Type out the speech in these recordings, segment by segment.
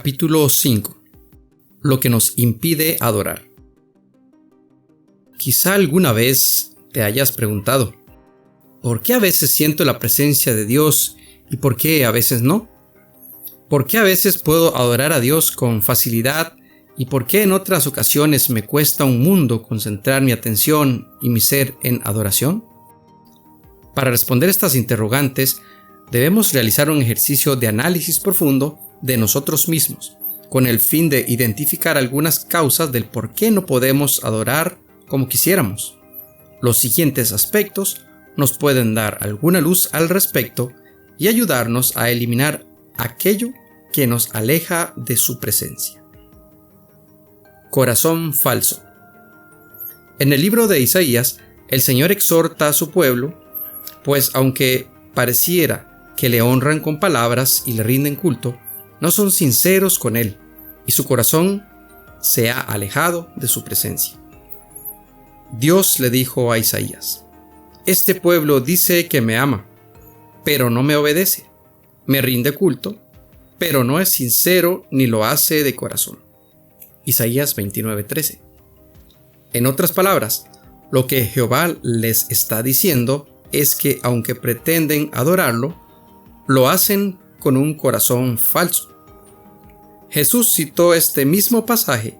Capítulo 5. Lo que nos impide adorar. Quizá alguna vez te hayas preguntado, ¿por qué a veces siento la presencia de Dios y por qué a veces no? ¿Por qué a veces puedo adorar a Dios con facilidad y por qué en otras ocasiones me cuesta un mundo concentrar mi atención y mi ser en adoración? Para responder estas interrogantes, debemos realizar un ejercicio de análisis profundo de nosotros mismos, con el fin de identificar algunas causas del por qué no podemos adorar como quisiéramos. Los siguientes aspectos nos pueden dar alguna luz al respecto y ayudarnos a eliminar aquello que nos aleja de su presencia. Corazón falso. En el libro de Isaías, el Señor exhorta a su pueblo, pues aunque pareciera que le honran con palabras y le rinden culto, no son sinceros con Él, y su corazón se ha alejado de su presencia. Dios le dijo a Isaías: este pueblo dice que me ama, pero no me obedece, me rinde culto, pero no es sincero ni lo hace de corazón. Isaías 29:13. En otras palabras, lo que Jehová les está diciendo es que aunque pretenden adorarlo, lo hacen con un corazón falso. Jesús citó este mismo pasaje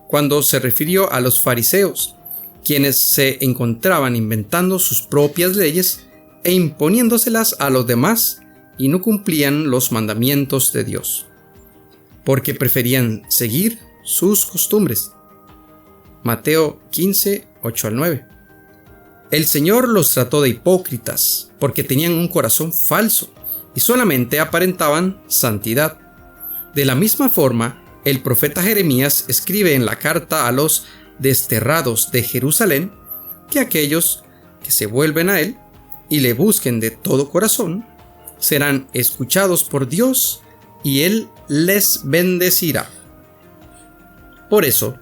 cuando se refirió a los fariseos, quienes se encontraban inventando sus propias leyes e imponiéndoselas a los demás y no cumplían los mandamientos de Dios, porque preferían seguir sus costumbres. Mateo 15, 8-9. El Señor los trató de hipócritas porque tenían un corazón falso y solamente aparentaban santidad. De la misma forma, el profeta Jeremías escribe en la carta a los desterrados de Jerusalén que aquellos que se vuelven a Él y le busquen de todo corazón serán escuchados por Dios y Él les bendecirá. Por eso,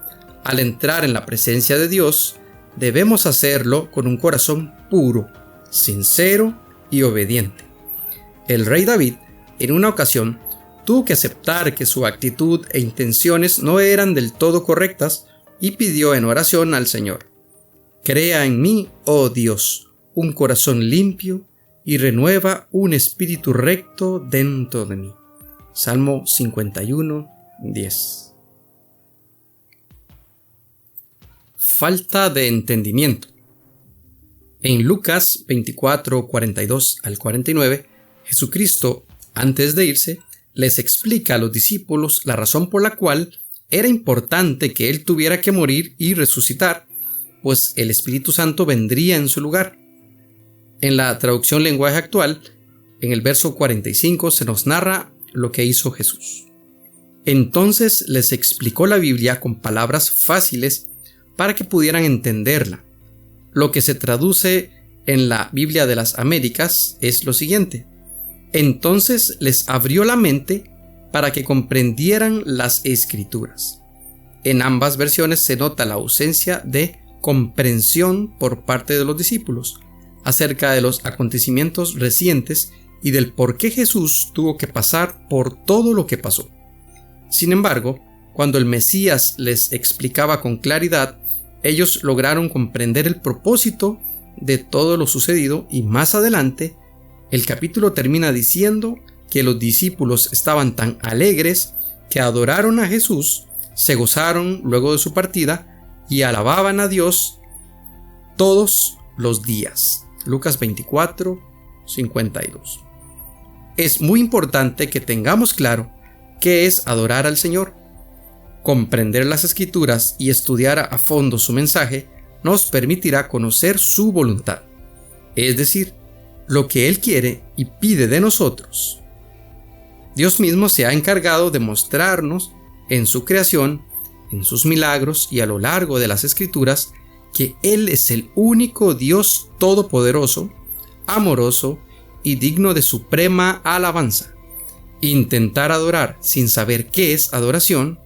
al entrar en la presencia de Dios, debemos hacerlo con un corazón puro, sincero y obediente. El rey David, en una ocasión, tuvo que aceptar que su actitud e intenciones no eran del todo correctas y pidió en oración al Señor: crea en mí, oh Dios, un corazón limpio y renueva un espíritu recto dentro de mí. Salmo 51:10. Falta de entendimiento. En Lucas 24:42-49, Jesucristo, antes de irse, les explica a los discípulos la razón por la cual era importante que Él tuviera que morir y resucitar, pues el Espíritu Santo vendría en su lugar. En la traducción lenguaje actual, en el verso 45 se nos narra lo que hizo Jesús. Entonces les explicó la Biblia con palabras fáciles para que pudieran entenderla. Lo que se traduce en la Biblia de las Américas es lo siguiente: entonces les abrió la mente para que comprendieran las Escrituras. En ambas versiones se nota la ausencia de comprensión por parte de los discípulos acerca de los acontecimientos recientes y del por qué Jesús tuvo que pasar por todo lo que pasó. Sin embargo, cuando el Mesías les explicaba con claridad, ellos lograron comprender el propósito de todo lo sucedido y más adelante, el capítulo termina diciendo que los discípulos estaban tan alegres que adoraron a Jesús, se gozaron luego de su partida y alababan a Dios todos los días. Lucas 24:52. Es muy importante que tengamos claro qué es adorar al Señor. Comprender las Escrituras y estudiar a fondo su mensaje nos permitirá conocer su voluntad, es decir, lo que Él quiere y pide de nosotros. Dios mismo se ha encargado de mostrarnos en su creación, en sus milagros y a lo largo de las Escrituras que Él es el único Dios todopoderoso, amoroso y digno de suprema alabanza. Intentar adorar sin saber qué es adoración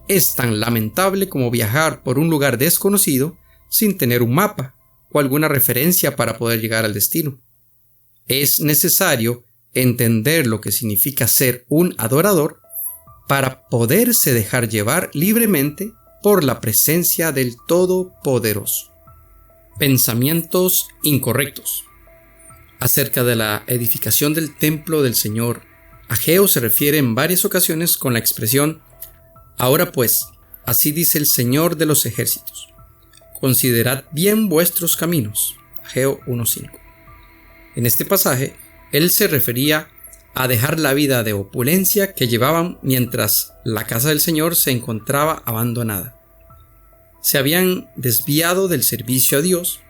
es tan lamentable como viajar por un lugar desconocido sin tener un mapa o alguna referencia para poder llegar al destino. Es necesario entender lo que significa ser un adorador para poderse dejar llevar libremente por la presencia del Todopoderoso. Pensamientos incorrectos. Acerca de la edificación del templo del Señor, Ageo se refiere en varias ocasiones con la expresión: ahora pues, así dice el Señor de los ejércitos, considerad bien vuestros caminos. Ageo 1:5. En este pasaje, él se refería a dejar la vida de opulencia que llevaban mientras la casa del Señor se encontraba abandonada. Se habían desviado del servicio a Dios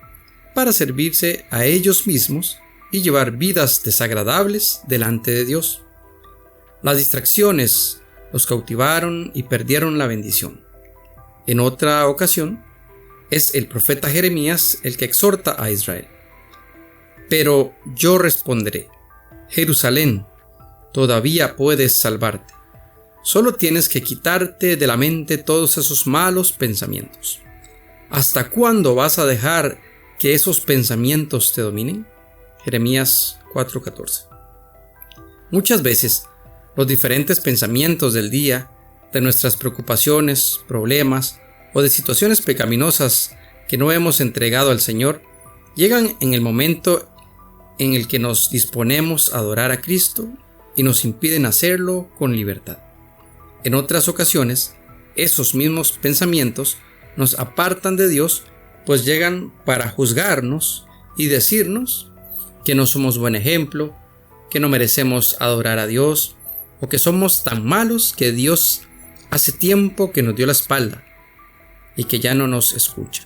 para servirse a ellos mismos y llevar vidas desagradables delante de Dios. Las distracciones los cautivaron y perdieron la bendición. En otra ocasión, es el profeta Jeremías el que exhorta a Israel: pero yo responderé, Jerusalén, todavía puedes salvarte. Solo tienes que quitarte de la mente todos esos malos pensamientos. ¿Hasta cuándo vas a dejar que esos pensamientos te dominen? Jeremías 4:14. Muchas veces, los diferentes pensamientos del día, de nuestras preocupaciones, problemas o de situaciones pecaminosas que no hemos entregado al Señor, llegan en el momento en el que nos disponemos a adorar a Cristo y nos impiden hacerlo con libertad. En otras ocasiones, esos mismos pensamientos nos apartan de Dios, pues llegan para juzgarnos y decirnos que no somos buen ejemplo, que no merecemos adorar a Dios, o que somos tan malos que Dios hace tiempo que nos dio la espalda y que ya no nos escucha.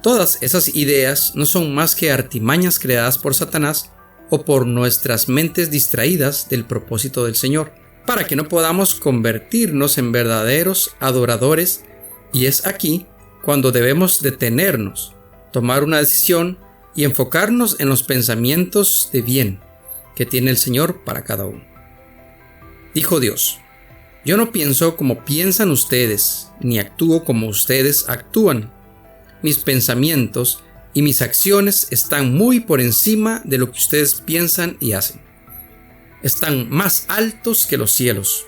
Todas esas ideas no son más que artimañas creadas por Satanás o por nuestras mentes distraídas del propósito del Señor, para que no podamos convertirnos en verdaderos adoradores, y es aquí cuando debemos detenernos, tomar una decisión y enfocarnos en los pensamientos de bien que tiene el Señor para cada uno. Dijo Dios: yo no pienso como piensan ustedes, ni actúo como ustedes actúan. Mis pensamientos y mis acciones están muy por encima de lo que ustedes piensan y hacen. Están más altos que los cielos.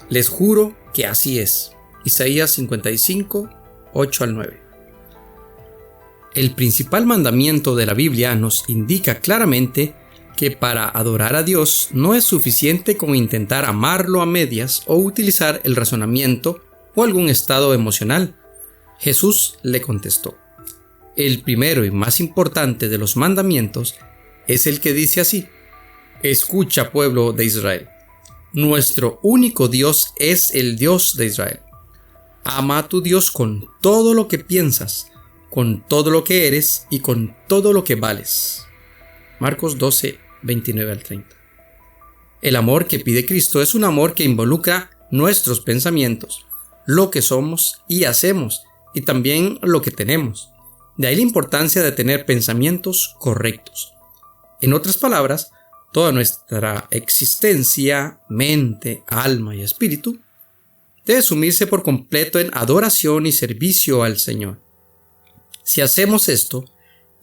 Les juro que así es. Isaías 55, 8-9. El principal mandamiento de la Biblia nos indica claramente que para adorar a Dios no es suficiente con intentar amarlo a medias o utilizar el razonamiento o algún estado emocional. Jesús le contestó: el primero y más importante de los mandamientos es el que dice así: escucha, pueblo de Israel, nuestro único Dios es el Dios de Israel. Ama a tu Dios con todo lo que piensas, con todo lo que eres y con todo lo que vales. Marcos 12, 29-30. El amor que pide Cristo es un amor que involucra nuestros pensamientos, lo que somos y hacemos, y también lo que tenemos. De ahí la importancia de tener pensamientos correctos. En otras palabras, toda nuestra existencia, mente, alma y espíritu debe sumirse por completo en adoración y servicio al Señor. Si hacemos esto,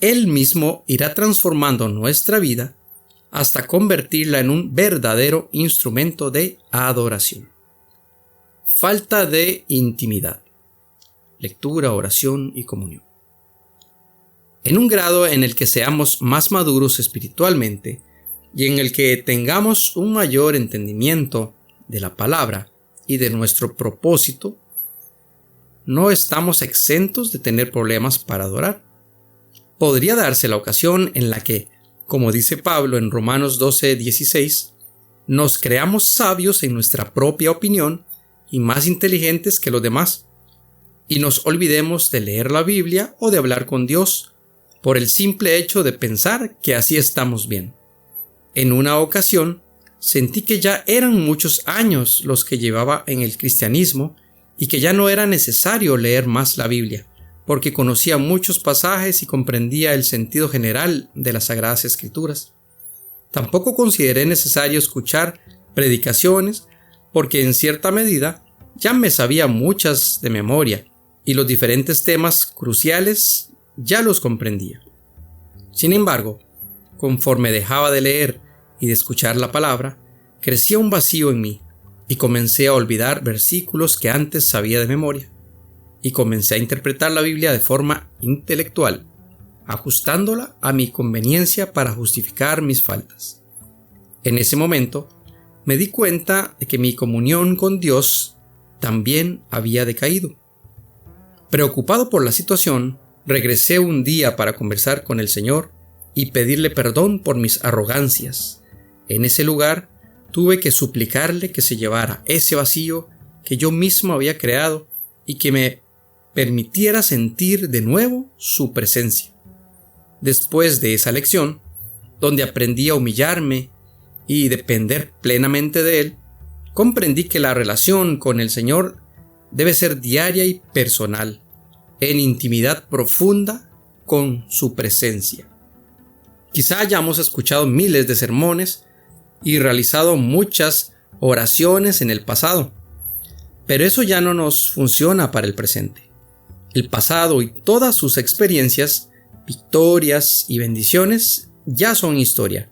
Él mismo irá transformando nuestra vida hasta convertirla en un verdadero instrumento de adoración. Falta de intimidad. Lectura, oración y comunión. En un grado en el que seamos más maduros espiritualmente y en el que tengamos un mayor entendimiento de la palabra y de nuestro propósito, no estamos exentos de tener problemas para adorar. Podría darse la ocasión en la que, como dice Pablo en Romanos 12:16, nos creamos sabios en nuestra propia opinión y más inteligentes que los demás, y nos olvidemos de leer la Biblia o de hablar con Dios por el simple hecho de pensar que así estamos bien. En una ocasión, sentí que ya eran muchos años los que llevaba en el cristianismo y que ya no era necesario leer más la Biblia, porque conocía muchos pasajes y comprendía el sentido general de las Sagradas Escrituras. Tampoco consideré necesario escuchar predicaciones, porque en cierta medida ya me sabía muchas de memoria y los diferentes temas cruciales ya los comprendía. Sin embargo, conforme dejaba de leer y de escuchar la palabra, crecía un vacío en mí, y comencé a olvidar versículos que antes sabía de memoria, y comencé a interpretar la Biblia de forma intelectual, ajustándola a mi conveniencia para justificar mis faltas. En ese momento, me di cuenta de que mi comunión con Dios también había decaído. Preocupado por la situación, regresé un día para conversar con el Señor y pedirle perdón por mis arrogancias. En ese lugar, tuve que suplicarle que se llevara ese vacío que yo mismo había creado y que me permitiera sentir de nuevo su presencia. Después de esa lección, donde aprendí a humillarme y depender plenamente de Él, comprendí que la relación con el Señor debe ser diaria y personal, en intimidad profunda con su presencia. Quizá hayamos escuchado miles de sermones y realizado muchas oraciones en el pasado, pero eso ya no nos funciona para el presente. El pasado y todas sus experiencias, victorias y bendiciones ya son historia.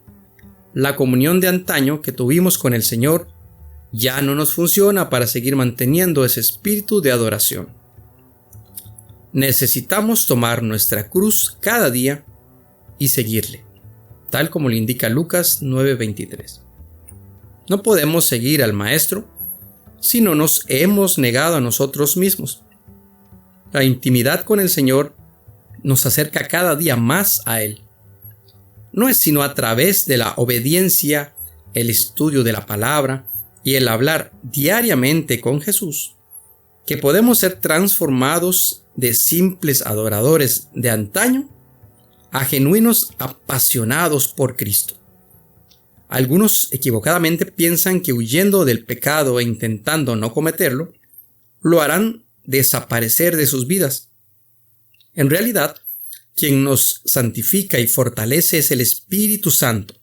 La comunión de antaño que tuvimos con el Señor ya no nos funciona para seguir manteniendo ese espíritu de adoración. Necesitamos tomar nuestra cruz cada día y seguirle, tal como le indica Lucas 9:23. No podemos seguir al Maestro si no nos hemos negado a nosotros mismos. La intimidad con el Señor nos acerca cada día más a Él. No es sino a través de la obediencia, el estudio de la palabra y el hablar diariamente con Jesús que podemos ser transformados de simples adoradores de antaño a genuinos apasionados por Cristo. Algunos equivocadamente piensan que huyendo del pecado e intentando no cometerlo, lo harán desaparecer de sus vidas. En realidad, quien nos santifica y fortalece es el Espíritu Santo.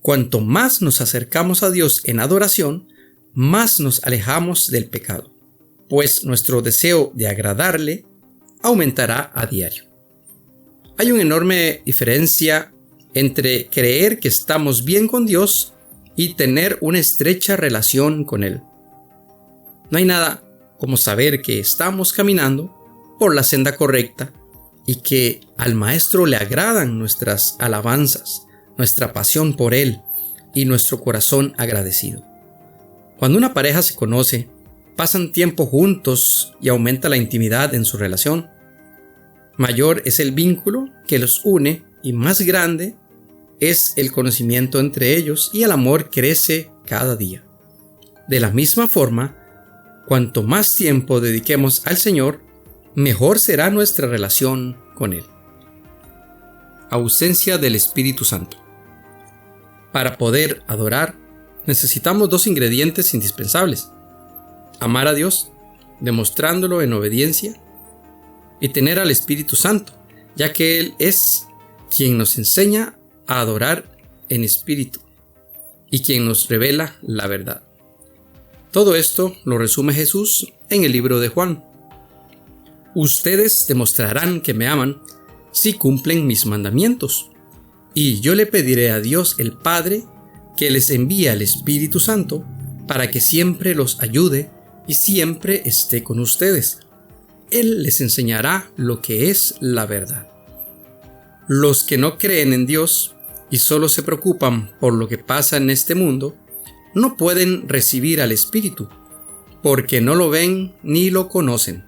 Cuanto más nos acercamos a Dios en adoración, más nos alejamos del pecado, pues nuestro deseo de agradarle aumentará a diario. Hay una enorme diferencia entre creer que estamos bien con Dios y tener una estrecha relación con Él. No hay nada como saber que estamos caminando por la senda correcta y que al Maestro le agradan nuestras alabanzas, nuestra pasión por Él y nuestro corazón agradecido. Cuando una pareja se conoce, pasan tiempo juntos y aumenta la intimidad en su relación. Mayor es el vínculo que los une y más grande es el conocimiento entre ellos y el amor crece cada día. De la misma forma, cuanto más tiempo dediquemos al Señor, mejor será nuestra relación con Él. Ausencia del Espíritu Santo. Para poder adorar, necesitamos dos ingredientes indispensables: amar a Dios, demostrándolo en obediencia, y tener al Espíritu Santo, ya que Él es quien nos enseña a adorar en espíritu y quien nos revela la verdad. Todo esto lo resume Jesús en el libro de Juan. Ustedes demostrarán que me aman si cumplen mis mandamientos, y yo le pediré a Dios el Padre que les envíe al Espíritu Santo para que siempre los ayude y siempre esté con ustedes. Él les enseñará lo que es la verdad. Los que no creen en Dios y solo se preocupan por lo que pasa en este mundo, no pueden recibir al Espíritu, porque no lo ven ni lo conocen.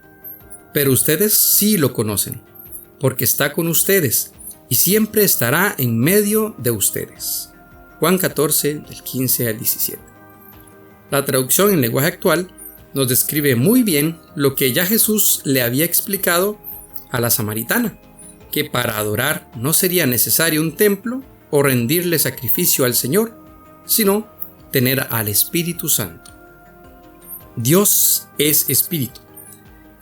Pero ustedes sí lo conocen, porque está con ustedes y siempre estará en medio de ustedes. Juan 14, del 15 al 17. La traducción en lenguaje actual nos describe muy bien lo que ya Jesús le había explicado a la samaritana, que para adorar no sería necesario un templo o rendirle sacrificio al Señor, sino tener al Espíritu Santo. Dios es Espíritu,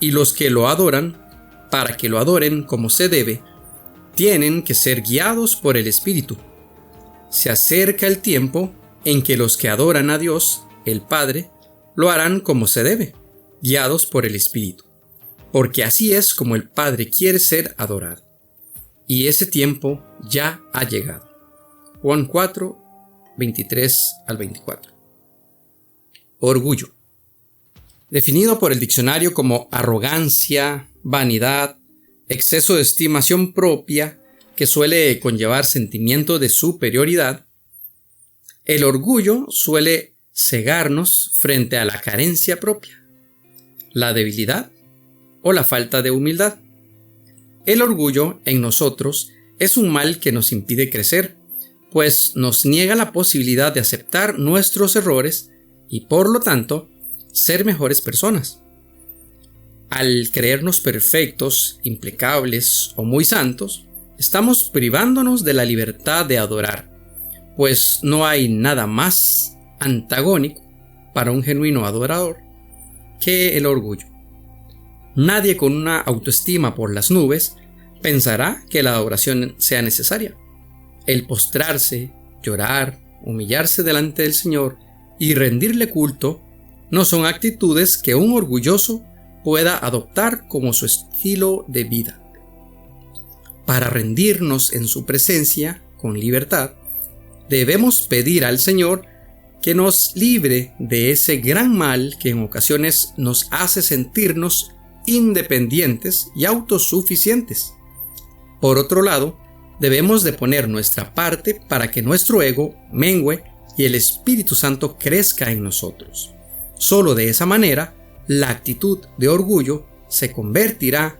y los que lo adoran, para que lo adoren como se debe, tienen que ser guiados por el Espíritu. Se acerca el tiempo en que los que adoran a Dios, el Padre, lo harán como se debe, guiados por el Espíritu, porque así es como el Padre quiere ser adorado. Y ese tiempo ya ha llegado. Juan 4, 23 al 24. Orgullo. Definido por el diccionario como arrogancia, vanidad, exceso de estimación propia que suele conllevar sentimiento de superioridad, el orgullo suele cegarnos frente a la carencia propia, la debilidad o la falta de humildad. El orgullo en nosotros es un mal que nos impide crecer, pues nos niega la posibilidad de aceptar nuestros errores y por lo tanto ser mejores personas. Al creernos perfectos, impecables o muy santos, estamos privándonos de la libertad de adorar, pues no hay nada más antagónico para un genuino adorador que el orgullo. Nadie con una autoestima por las nubes pensará que la adoración sea necesaria. El postrarse, llorar, humillarse delante del Señor y rendirle culto no son actitudes que un orgulloso pueda adoptar como su estilo de vida. Para rendirnos en su presencia con libertad, debemos pedir al Señor que nos libre de ese gran mal que en ocasiones nos hace sentirnos independientes y autosuficientes. Por otro lado, debemos de poner nuestra parte para que nuestro ego mengüe y el Espíritu Santo crezca en nosotros. Solo de esa manera, la actitud de orgullo se convertirá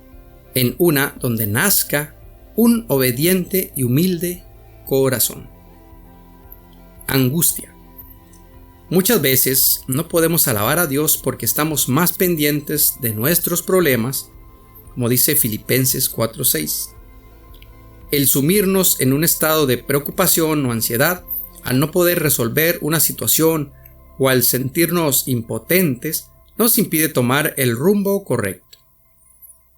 en una donde nazca un obediente y humilde corazón. Angustia. Muchas veces no podemos alabar a Dios porque estamos más pendientes de nuestros problemas, como dice Filipenses 4:6. El sumirnos en un estado de preocupación o ansiedad al no poder resolver una situación o al sentirnos impotentes nos impide tomar el rumbo correcto.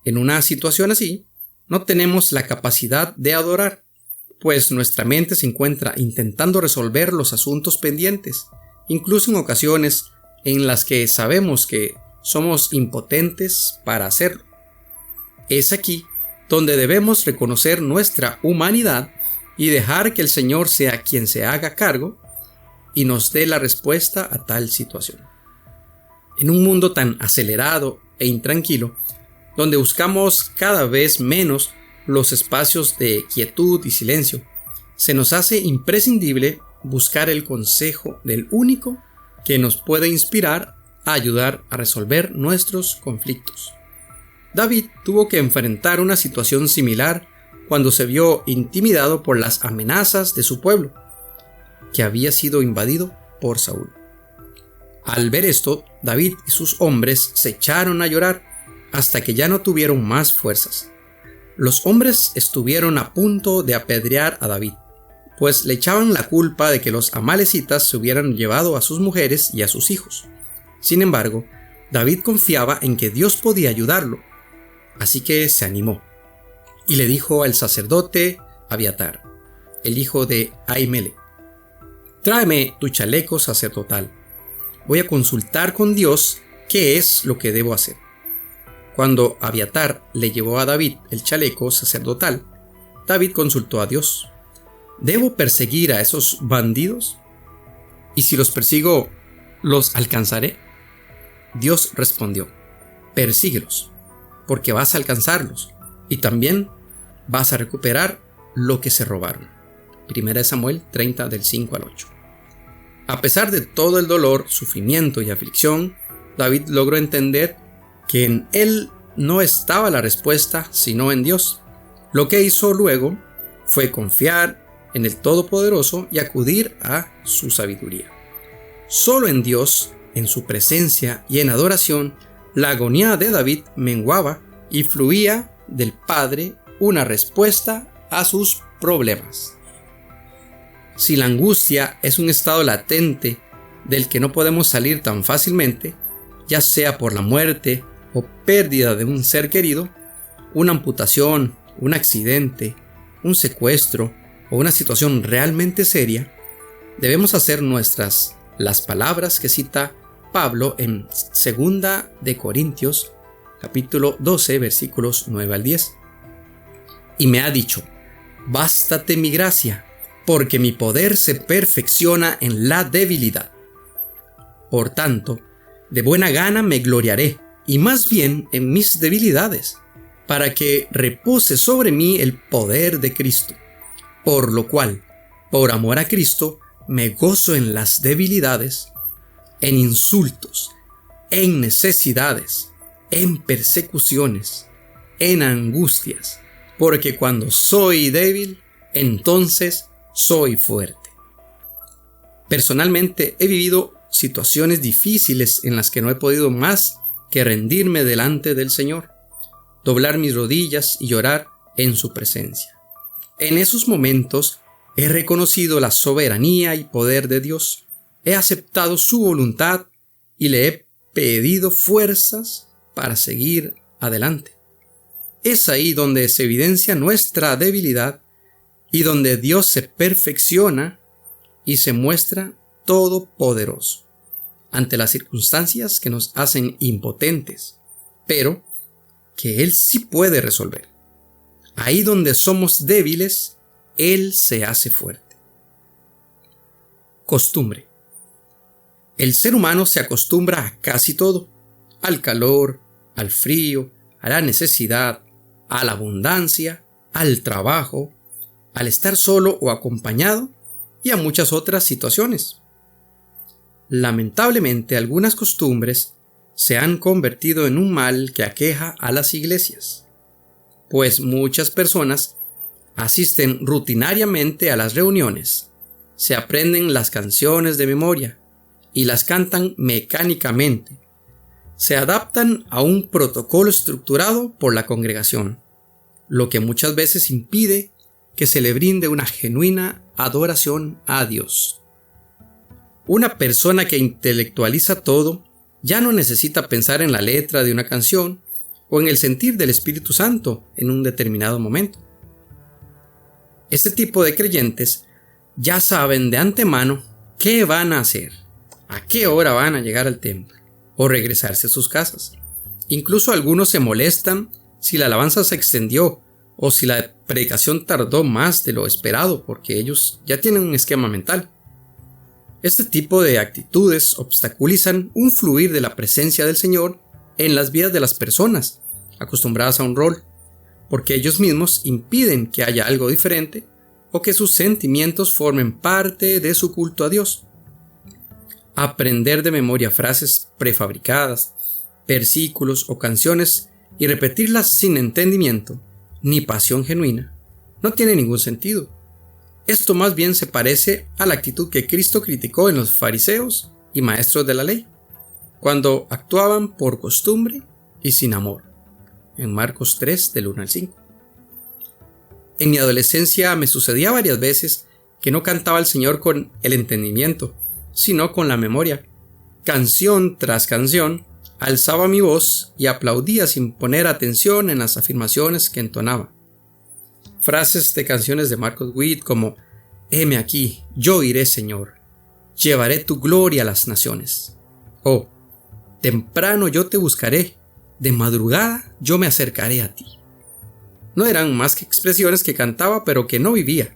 En una situación así, no tenemos la capacidad de adorar, pues nuestra mente se encuentra intentando resolver los asuntos pendientes, incluso en ocasiones en las que sabemos que somos impotentes para hacerlo. Es aquí donde debemos reconocer nuestra humanidad y dejar que el Señor sea quien se haga cargo y nos dé la respuesta a tal situación. En un mundo tan acelerado e intranquilo, donde buscamos cada vez menos los espacios de quietud y silencio, se nos hace imprescindible buscar el consejo del único que nos puede inspirar a ayudar a resolver nuestros conflictos. David tuvo que enfrentar una situación similar cuando se vio intimidado por las amenazas de su pueblo, que había sido invadido por Saúl. Al ver esto, David y sus hombres se echaron a llorar hasta que ya no tuvieron más fuerzas. Los hombres estuvieron a punto de apedrear a David, pues le echaban la culpa de que los amalecitas se hubieran llevado a sus mujeres y a sus hijos. Sin embargo, David confiaba en que Dios podía ayudarlo, así que se animó y le dijo al sacerdote Abiatar, el hijo de Ahimelech: «Tráeme tu chaleco sacerdotal. Voy a consultar con Dios qué es lo que debo hacer». Cuando Abiatar le llevó a David el chaleco sacerdotal, David consultó a Dios: ¿debo perseguir a esos bandidos? ¿Y si los persigo, los alcanzaré? Dios respondió: persíguelos, porque vas a alcanzarlos y también vas a recuperar lo que se robaron. 1 Samuel 30 del 5 al 8. A pesar de todo el dolor, sufrimiento y aflicción, David logró entender que en él no estaba la respuesta sino en Dios. Lo que hizo luego fue confiar en el Todopoderoso y acudir a su sabiduría. Solo en Dios, en su presencia y en adoración, la agonía de David menguaba y fluía del Padre una respuesta a sus problemas. Si la angustia es un estado latente del que no podemos salir tan fácilmente, ya sea por la muerte o pérdida de un ser querido, una amputación, un accidente, un secuestro o una situación realmente seria, debemos hacer nuestras las palabras que cita Pablo en 2 de Corintios, capítulo 12, versículos 9 al 10. Y me ha dicho: bástate mi gracia, porque mi poder se perfecciona en la debilidad. Por tanto, de buena gana me gloriaré, y más bien en mis debilidades, para que repose sobre mí el poder de Cristo. Por lo cual, por amor a Cristo, me gozo en las debilidades, en insultos, en necesidades, en persecuciones, en angustias, porque cuando soy débil, entonces soy fuerte. Personalmente he vivido situaciones difíciles en las que no he podido más que rendirme delante del Señor, doblar mis rodillas y llorar en su presencia. En esos momentos he reconocido la soberanía y poder de Dios, he aceptado su voluntad y le he pedido fuerzas para seguir adelante. Es ahí donde se evidencia nuestra debilidad y donde Dios se perfecciona y se muestra todopoderoso ante las circunstancias que nos hacen impotentes, pero que Él sí puede resolver. Ahí donde somos débiles, Él se hace fuerte. Costumbre. El ser humano se acostumbra a casi todo, al calor, al frío, a la necesidad, a la abundancia, al trabajo, al estar solo o acompañado y a muchas otras situaciones. Lamentablemente, algunas costumbres se han convertido en un mal que aqueja a las iglesias, pues muchas personas asisten rutinariamente a las reuniones, se aprenden las canciones de memoria y las cantan mecánicamente, se adaptan a un protocolo estructurado por la congregación, lo que muchas veces impide que se le brinde una genuina adoración a Dios. Una persona que intelectualiza todo ya no necesita pensar en la letra de una canción o en el sentir del Espíritu Santo en un determinado momento. Este tipo de creyentes ya saben de antemano qué van a hacer, a qué hora van a llegar al templo o regresarse a sus casas. Incluso algunos se molestan si la alabanza se extendió o si la predicación tardó más de lo esperado, porque ellos ya tienen un esquema mental. Este tipo de actitudes obstaculizan un fluir de la presencia del Señor en las vidas de las personas acostumbradas a un rol, porque ellos mismos impiden que haya algo diferente o que sus sentimientos formen parte de su culto a Dios. Aprender de memoria frases prefabricadas, versículos o canciones y repetirlas sin entendimiento ni pasión genuina no tiene ningún sentido. Esto más bien se parece a la actitud que Cristo criticó en los fariseos y maestros de la ley, cuando actuaban por costumbre y sin amor, en Marcos 3, del 1 al 5. En mi adolescencia me sucedía varias veces que no cantaba al Señor con el entendimiento, sino con la memoria. Canción tras canción, alzaba mi voz y aplaudía sin poner atención en las afirmaciones que entonaba. Frases de canciones de Marcos Witt como «Heme aquí, yo iré, Señor, llevaré tu gloria a las naciones». O «Temprano yo te buscaré, de madrugada yo me acercaré a ti». No eran más que expresiones que cantaba pero que no vivía,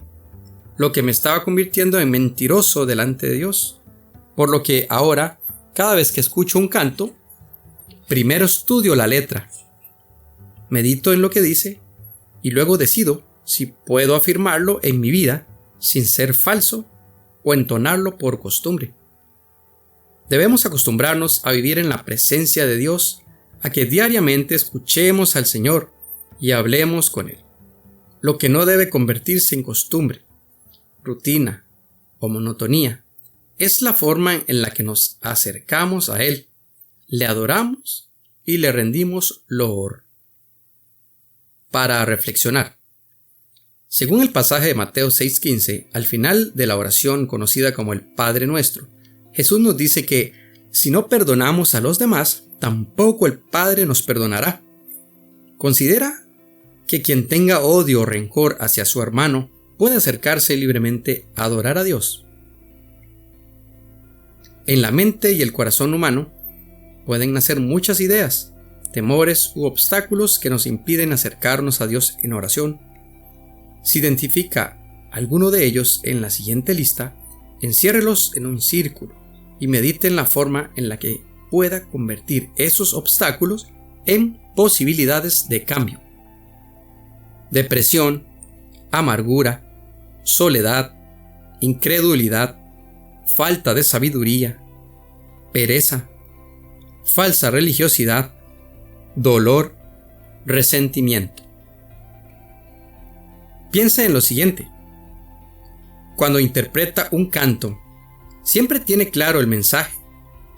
lo que me estaba convirtiendo en mentiroso delante de Dios. Por lo que ahora, cada vez que escucho un canto, primero estudio la letra, medito en lo que dice y luego decido si puedo afirmarlo en mi vida sin ser falso o entonarlo por costumbre. Debemos acostumbrarnos a vivir en la presencia de Dios, a que diariamente escuchemos al Señor y hablemos con Él, lo que no debe convertirse en costumbre, rutina o monotonía. Es la forma en la que nos acercamos a Él, le adoramos y le rendimos loor. Para reflexionar. Según el pasaje de Mateo 6:15, al final de la oración conocida como el Padre Nuestro, Jesús nos dice que si no perdonamos a los demás, tampoco el Padre nos perdonará. Considera que quien tenga odio o rencor hacia su hermano puede acercarse libremente a adorar a Dios. En la mente y el corazón humano pueden nacer muchas ideas, temores u obstáculos que nos impiden acercarnos a Dios en oración. Si identifica alguno de ellos en la siguiente lista, enciérrelos en un círculo y medite en la forma en la que pueda convertir esos obstáculos en posibilidades de cambio. Depresión, amargura, soledad, incredulidad, falta de sabiduría, pereza, falsa religiosidad, dolor, resentimiento. Piensa en lo siguiente. Cuando interpreta un canto, ¿siempre tiene claro el mensaje,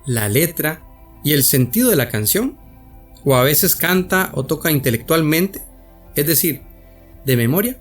la letra y el sentido de la canción? ¿O a veces canta o toca intelectualmente, es decir, de memoria?